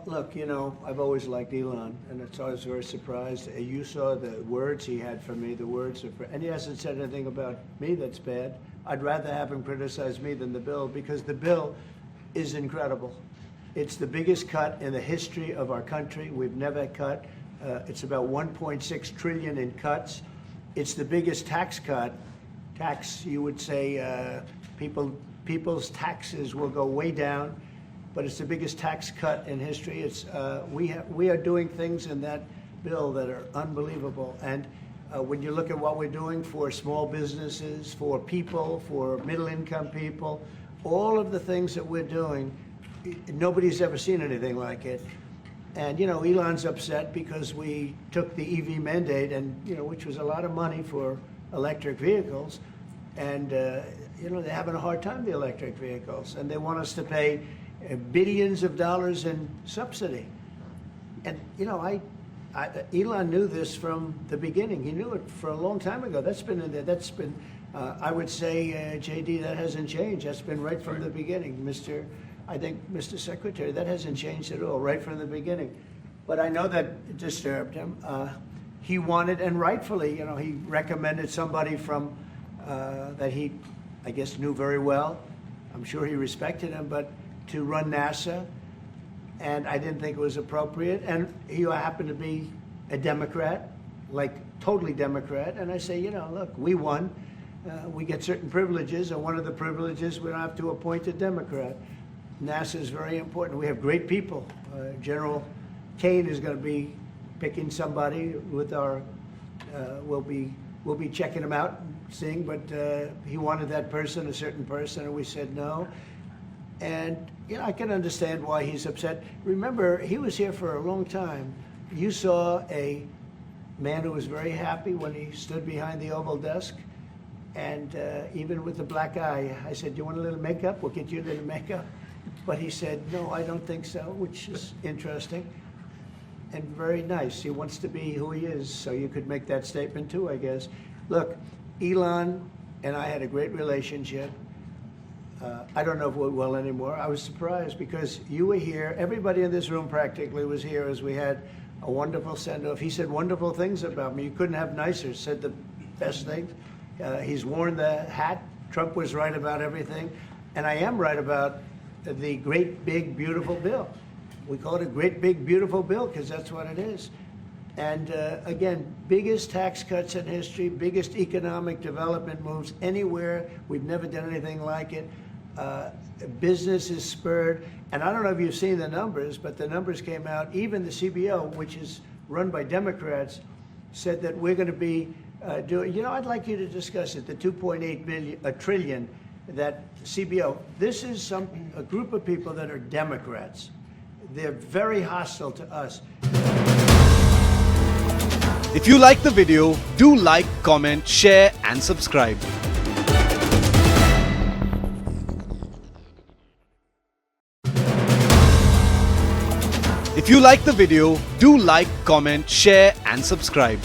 Well, look, I've always liked Elon, and I was very surprised. You saw the words he had for me, and he hasn't said anything about me that's bad. I'd rather have him criticize me than the bill, because the bill is incredible. It's the biggest cut in the history of our country. We've never cut. It's about 1.6 trillion in cuts. It's the biggest tax cut. You would say, people's taxes will go way down, but it's the biggest tax cut in history. It's we are doing things in that bill that are unbelievable. And when you look at what we're doing for small businesses, for people, for middle-income people, all of the things that we're doing, nobody's ever seen anything like it. And Elon's upset because we took the EV mandate, and which was a lot of money for electric vehicles, and they're having a hard time, the electric vehicles, and they want us to pay billions of dollars in subsidy. And Elon knew this from the beginning. He knew it for a long time ago. That's been in there. That's been, I would say, JD, that hasn't changed. That's been right from the beginning, Mr. Secretary. That hasn't changed at all, right from the beginning. But I know that disturbed him. He wanted, and rightfully, he recommended somebody from that he, I guess, knew very well. I'm sure he respected him, but to run NASA, and I didn't think it was appropriate. And he happened to be a Democrat, like totally Democrat. And I say, look, we won. We get certain privileges, and one of the privileges, we don't have to appoint a Democrat. NASA is very important. We have great people. General Kane is going to be picking somebody with our, we'll be checking him out and seeing, but he wanted that person, a certain person, and we said no. And I can understand why he's upset. Remember, he was here for a long time. You saw a man who was very happy when he stood behind the Oval Desk, and even with the black eye, I said, "Do you want a little makeup? We'll get you a little makeup." But he said, "No, I don't think so," which is interesting and very nice. He wants to be who he is, so you could make that statement too, I guess. Look, Elon and I had a great relationship. I don't know if we're well anymore. I was surprised because you were here. Everybody in this room practically was here as we had a wonderful send-off. He said wonderful things about me. You couldn't have nicer. Said the best things. He's worn the hat. Trump was right about everything. And I am right about the great, big, beautiful bill. We call it a great, big, beautiful bill because that's what it is. And again, biggest tax cuts in history, biggest economic development moves anywhere. We've never done anything like it. Business is spurred. And I don't know if you've seen the numbers, but the numbers came out. Even the CBO, which is run by Democrats, said that we're going to be doing, I'd like you to discuss it, the 2.8 trillion, that CBO. This is a group of people that are Democrats. They're very hostile to us. If you like the video, do like, comment, share and subscribe. If you like the video, do like, comment, share and subscribe.